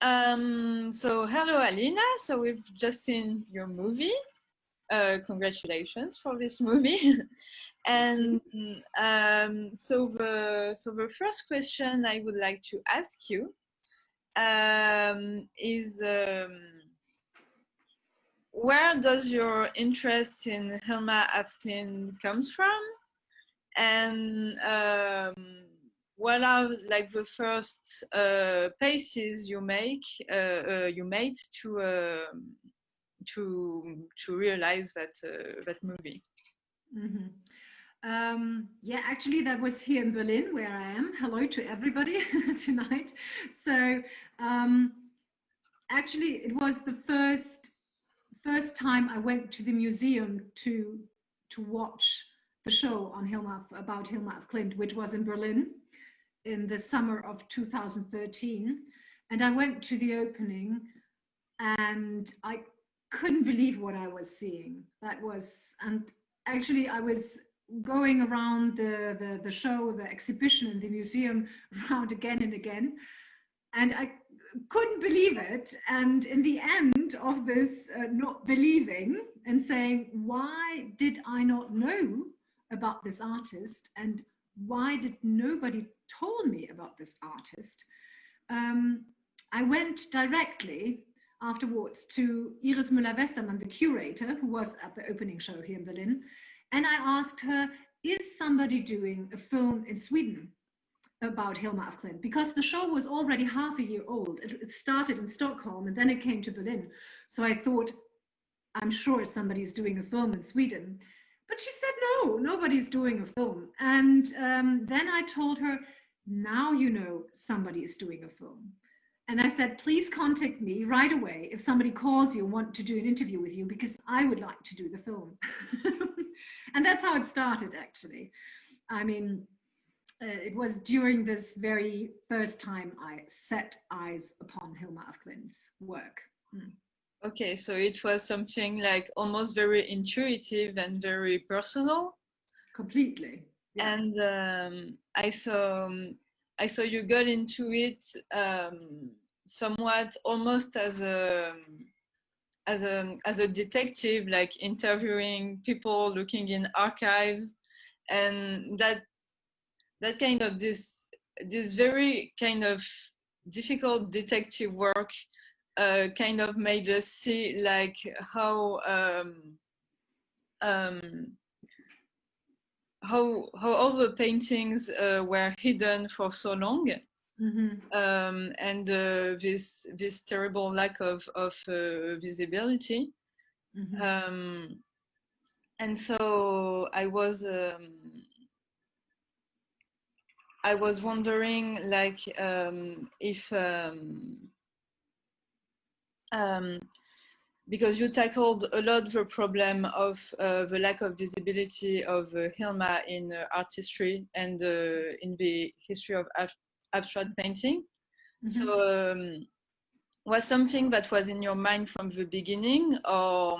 So hello, Halina. So we've just seen your movie. Congratulations for this movie. And so the first question I would like to ask you is where does your interest in Hilma Af Klint comes from? And what are like the first paces you made to realize that movie? Mm-hmm. Yeah, actually, that was here in Berlin, where I am. Hello to everybody tonight. So, actually, it was the first time I went to the museum to watch the show on about Hilma Af Klint, which was in Berlin in the summer of 2013. And I went to the opening, and I couldn't believe what I was seeing. And actually I was going around the show, the exhibition in the museum, around again and again, and I couldn't believe it. And in the end of this not believing and saying, why did I not know about this artist, and why did nobody told me about this artist? I went directly afterwards to Iris Müller-Westermann, the curator, who was at the opening show here in Berlin. And I asked her, is somebody doing a film in Sweden about Hilma Af Klint? Because the show was already half a year old. It started in Stockholm and then it came to Berlin. So I thought, I'm sure somebody's doing a film in Sweden. But she said, no, nobody's doing a film. And then I told her, now you know somebody is doing a film. And I said, please contact me right away if somebody calls you and want to do an interview with you, because I would like to do the film. And that's how it started, actually. I mean, it was during this very first time I set eyes upon Hilma Af Klint's work. Okay, so it was something like almost very intuitive and very personal. Completely. Yeah. And I saw you got into it somewhat almost as a detective, like interviewing people, looking in archives, and that kind of this very kind of difficult detective work kind of made us see like how all the paintings were hidden for so long. Mm-hmm. And this terrible lack of visibility. Mm-hmm. And so I was wondering, like, if because you tackled a lot the problem of the lack of visibility of Hilma in artistry and in the history of abstract painting. Mm-hmm. So was something that was in your mind from the beginning, or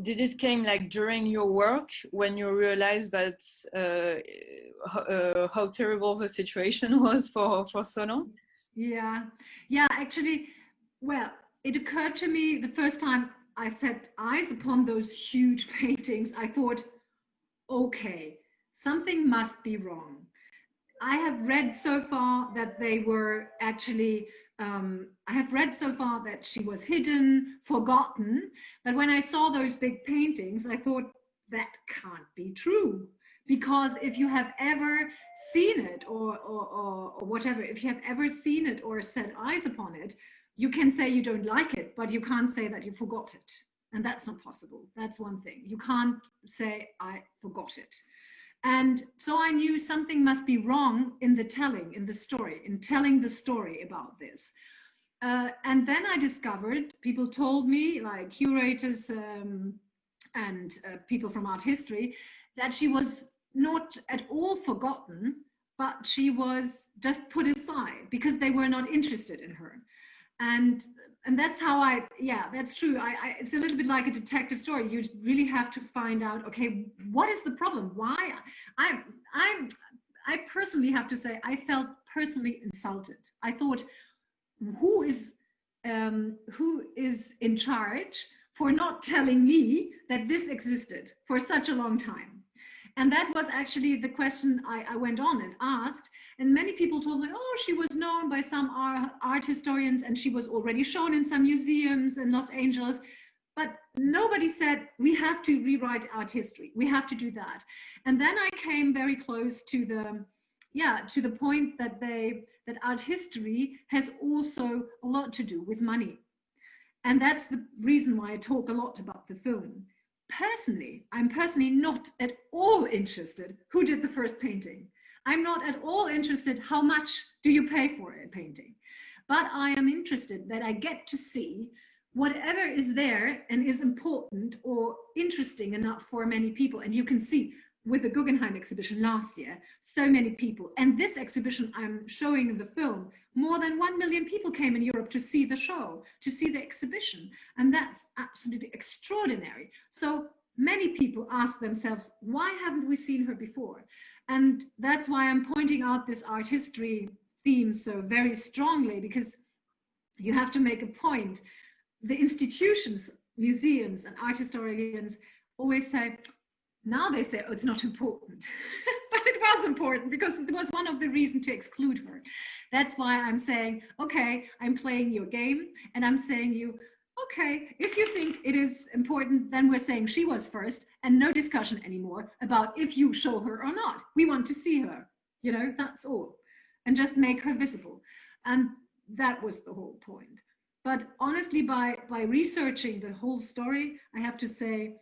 did it came like during your work when you realized that how terrible the situation was for so long? Yeah, actually, well, it occurred to me the first time I set eyes upon those huge paintings. I thought, okay, something must be wrong. I have read so far that they were actually, I have read so far that she was hidden, forgotten. But when I saw those big paintings, I thought, that can't be true. Because if you have ever seen it or whatever, if you have ever seen it or set eyes upon it, you can say you don't like it, but you can't say that you forgot it. And that's not possible. That's one thing. You can't say, I forgot it. And so I knew something must be wrong in the telling, in the story, in telling the story about this. And then I discovered, people told me, like curators and people from art history, that she was not at all forgotten, but she was just put aside because they were not interested in her. And that's how that's true. It's a little bit like a detective story. You really have to find out, okay, what is the problem? Why? I personally have to say, I felt personally insulted. I thought, who is in charge for not telling me that this existed for such a long time? And that was actually the question I went on and asked. And many people told me, oh, she was known by some art historians and she was already shown in some museums in Los Angeles. But nobody said, we have to rewrite art history. We have to do that. And then I came very close to the point that art history has also a lot to do with money. And that's the reason why I talk a lot about the film. Personally, I'm personally not at all interested who did the first painting. I'm not at all interested how much do you pay for a painting. But I am interested that I get to see whatever is there and is important or interesting enough for many people. And you can see with the Guggenheim exhibition last year, so many people. And this exhibition I'm showing in the film, more than 1 million people came in Europe to see the show, to see the exhibition. And that's absolutely extraordinary. So many people ask themselves, why haven't we seen her before? And that's why I'm pointing out this art history theme so very strongly, because you have to make a point. The institutions, museums and art historians always say, now they say, oh, it's not important. But it was important because it was one of the reasons to exclude her. That's why I'm saying, okay, I'm playing your game and I'm saying you, okay, if you think it is important, then we're saying she was first and no discussion anymore about if you show her or not. We want to see her, you know, that's all. And just make her visible. And that was the whole point. But honestly, by researching the whole story, I have to say,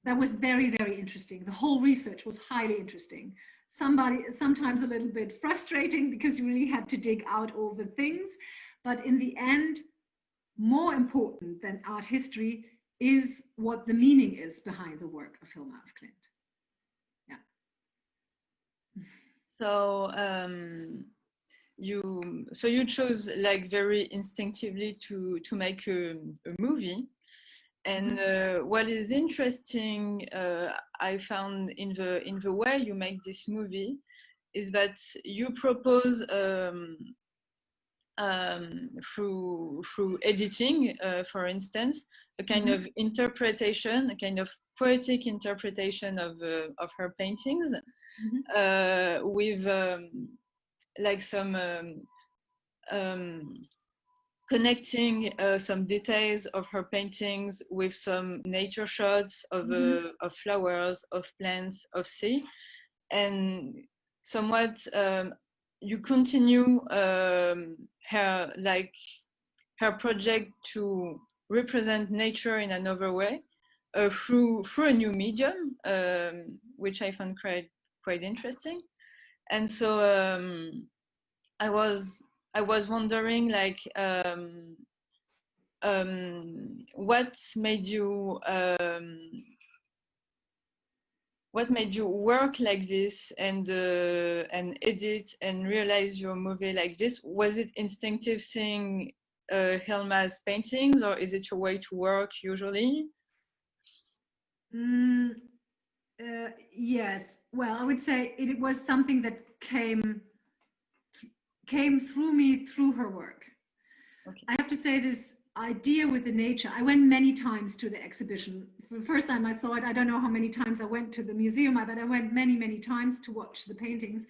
that was very, very interesting. The whole research was highly interesting. Sometimes a little bit frustrating because you really had to dig out all the things. But in the end, more important than art history is what the meaning is behind the work of Hilma Af Klint. Yeah. So you chose like very instinctively to make a movie. And what is interesting, I found in the way you make this movie, is that you propose through editing, for instance, a kind of interpretation, a kind of poetic interpretation of her paintings, with like some connecting some details of her paintings with some nature shots of flowers, of plants, of sea, and somewhat you continue her project to represent nature in another way through a new medium, which I found quite interesting. And so I was wondering, like, what made you work like this and edit and realize your movie like this? Was it instinctive seeing Hilma's paintings, or is it your way to work usually? Yes. Well, I would say it was something that came through me through her work. Okay. I have to say, this idea with the nature, I went many times to the exhibition. For the first time I saw it, I don't know how many times I went to the museum, but I went many times to watch the paintings.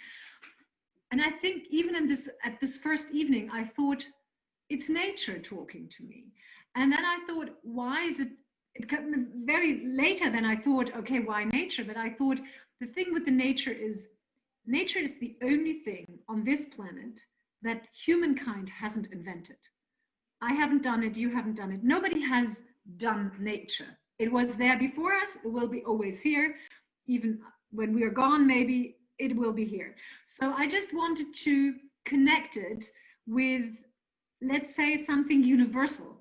And I think even at this first evening, I thought, it's nature talking to me. And then I thought, why is it very later than I thought, okay, why nature? But I thought the thing with the nature is the only thing on this planet that humankind hasn't invented. I haven't done it, you haven't done it. Nobody has done nature. It was there before us, it will be always here. Even when we are gone, maybe it will be here. So I just wanted to connect it with, let's say, something universal.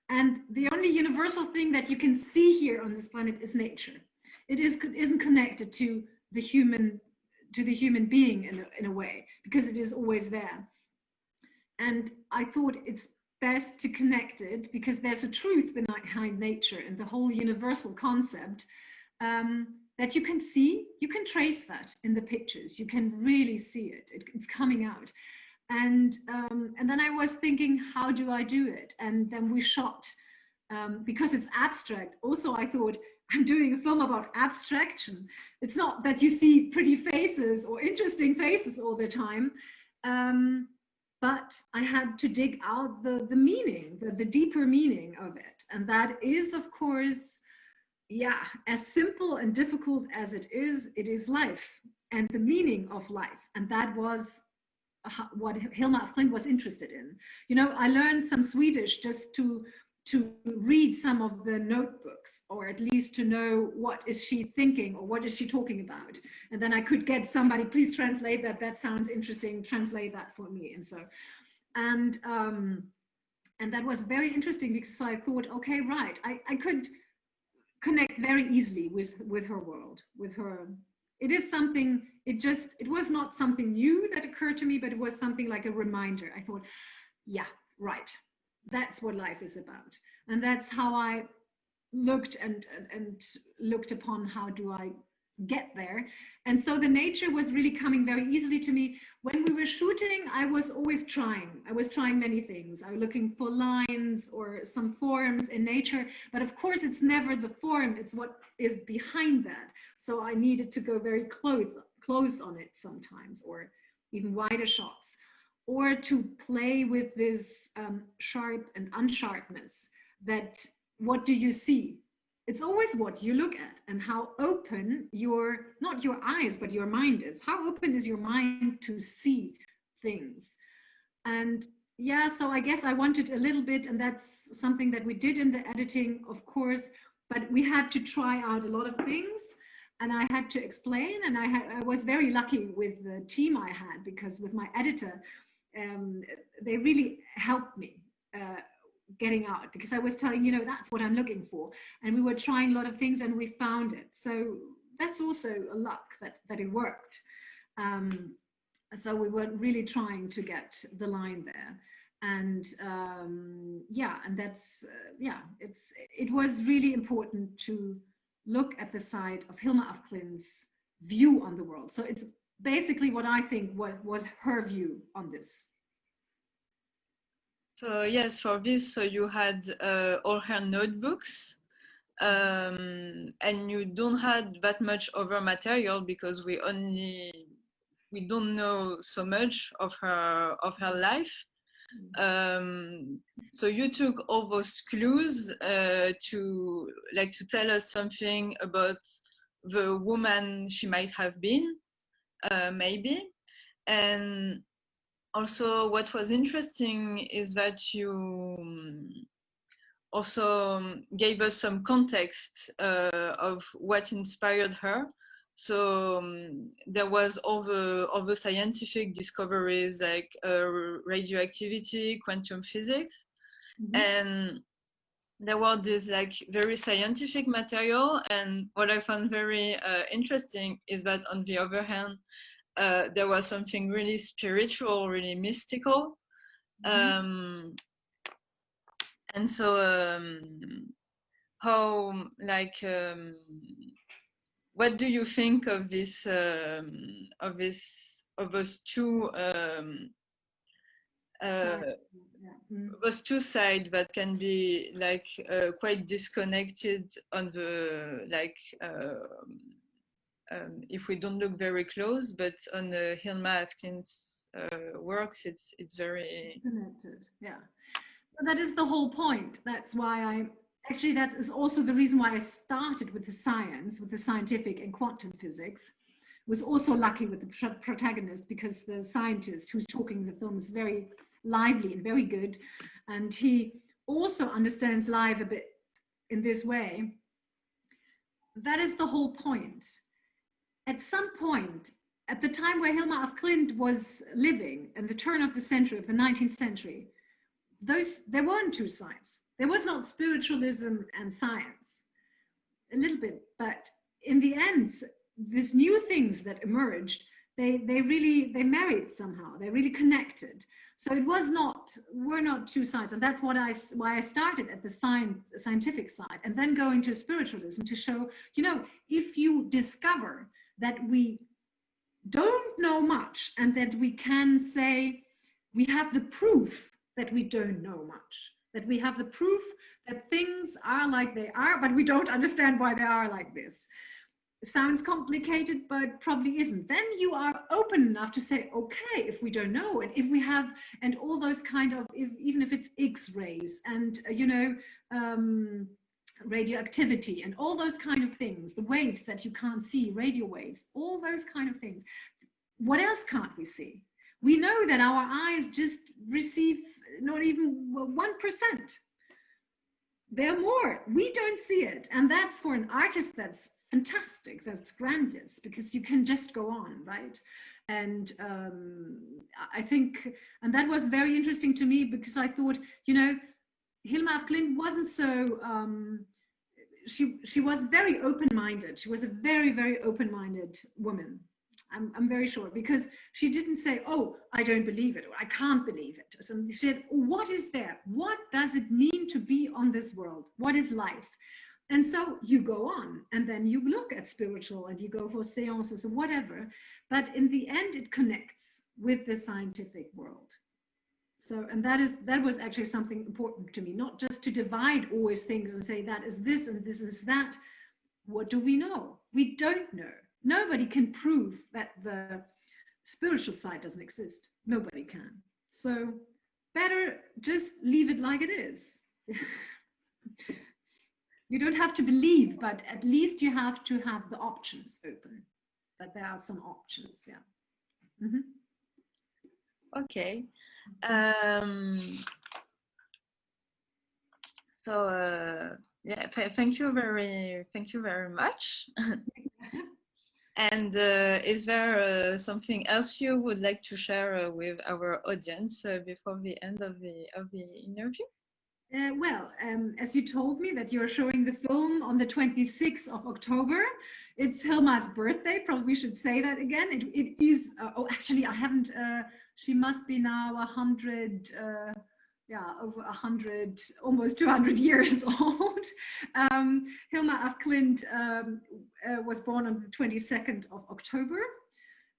And the only universal thing that you can see here on this planet is nature. It isn't connected to the human being in a way, because it is always there. And I thought it's best to connect it because there's a truth behind nature and the whole universal concept that you can see, you can trace that in the pictures, you can really see it, it's coming out. And then I was thinking, how do I do it? And then we shot, because it's abstract. Also, I thought, I'm doing a film about abstraction. It's not that you see pretty faces or interesting faces all the time. But I had to dig out the meaning, the deeper meaning of it. And that is, of course, yeah, as simple and difficult as it is life and the meaning of life. And that was what Hilma Af Klint was interested in. You know, I learned some Swedish just to read some of the notebooks, or at least to know what is she thinking or what is she talking about. And then I could get somebody, please translate that, that sounds interesting, translate that for me. And so, and that was very interesting, because I thought, okay, right, I could connect very easily with her world, with her. It is something, it was not something new that occurred to me, but it was something like a reminder. I thought, yeah, right. That's what life is about. And that's how I looked and looked upon how do I get there. And so the nature was really coming very easily to me. When we were shooting, I was always trying. I was trying many things. I was looking for lines or some forms in nature. But of course, it's never the form. It's what is behind that. So I needed to go very close on it sometimes, or even wider shots, or to play with this sharp and unsharpness, that what do you see? It's always what you look at, and how open your, not your eyes, but your mind is. How open is your mind to see things? And yeah, so I guess I wanted a little bit, and that's something that we did in the editing, of course, but we had to try out a lot of things. And I had to explain, and I was very lucky with the team I had, because with my editor, they really helped me getting out, because I was telling, you know, that's what I'm looking for. And we were trying a lot of things and we found it. So that's also a luck that it worked. So we were really trying to get the line there. And yeah, and that's, yeah, it was really important to look at the side of Hilma Af Klint's view on the world. So it's basically what I think was her view on this. So yes, for this, so you had all her notebooks, and you don't have that much other material, because we don't know so much of her life. So you took all those clues to tell us something about the woman she might have been, maybe. And also what was interesting is that you also gave us some context of what inspired her. So there was all the scientific discoveries, like radioactivity, quantum physics, and there was this like very scientific material. And what I found very interesting is that on the other hand, there was something really spiritual, really mystical. And so how, like, what do you think of this, of those two those two sides that can be like quite disconnected on the, like, if we don't look very close, but on Hilma Af Klint's works, it's very connected. Yeah, but that is the whole point. That's why actually, that is also the reason why I started with the science, with the scientific and quantum physics. Was also lucky with the protagonist, because the scientist who's talking in the film is very lively and very good, and he also understands life a bit in this way. That is the whole point. At some point, at the time where Hilma Af Klint was living, in the turn of the century, of the 19th century, there weren't two sides. There was not spiritualism and science, a little bit, but in the end, these new things that emerged, they married somehow. They really connected. So it were not two sides, and that's why I started at the scientific side, and then going to spiritualism to show, you know, if you discover that we don't know much, and that we can say, we have the proof that we don't know much, that we have the proof that things are like they are, but we don't understand why they are like this. It sounds complicated, but probably isn't. Then you are open enough to say, okay, if we don't know, and if we have, and all those kind of, even if it's X-rays and, you know, radioactivity and all those kind of things, the waves that you can't see, radio waves, all those kind of things. What else can't we see? We know that our eyes just receive not even 1%. There are more. We don't see it. And that's, for an artist, that's fantastic. That's grandiose, because you can just go on, right? And I think, and that was very interesting to me, because I thought, you know, Hilma Af Klint wasn't so, she was very open-minded. She was a very, very open-minded woman. I'm very sure, because she didn't say, oh, I don't believe it, or I can't believe it. So she said, what is there? What does it mean to be on this world? What is life? And so you go on, and then you look at spiritual, and you go for seances or whatever. But in the end, it connects with the scientific world. So, and that was actually something important to me, not just to divide always things and say that is this and this is that. What do we know? We don't know. Nobody can prove that the spiritual side doesn't exist. Nobody can. So better just leave it like it is. You don't have to believe, but at least you have to have the options open, that there are some options, yeah. Mm-hmm. Okay. Yeah, thank you very much. And is there something else you would like to share with our audience before the end of the interview? Well, as you told me that you're showing the film on the 26th of October, it's Hilma's birthday. Probably should say that again. It is. Oh, actually, I haven't. She must be now 100. Yeah, over 100, almost 200 years old. Hilma Af Klint was born on the 22nd of October,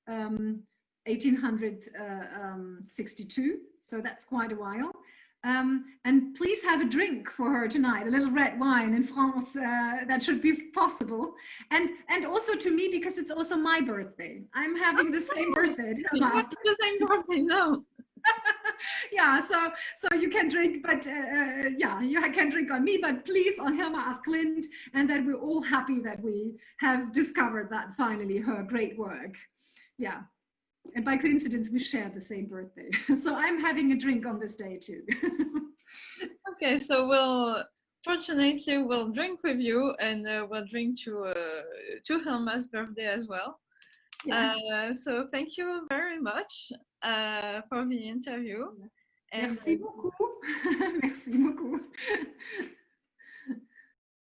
1862. So that's quite a while. And please have a drink for her tonight, a little red wine in France, that should be possible. And also to me, because it's also my birthday. I'm having the same birthday. The same birthday, no. Yeah, so you can drink, but yeah, you can drink on me, but please on Hilma Af Klint, and that we're all happy that we have discovered that finally, her great work. Yeah. And by coincidence, we share the same birthday. So I'm having a drink on this day too. Okay, so fortunately, we'll drink with you, and we'll drink to Hilma's birthday as well. Yeah. So thank you very much for the interview. Merci beaucoup. Merci beaucoup.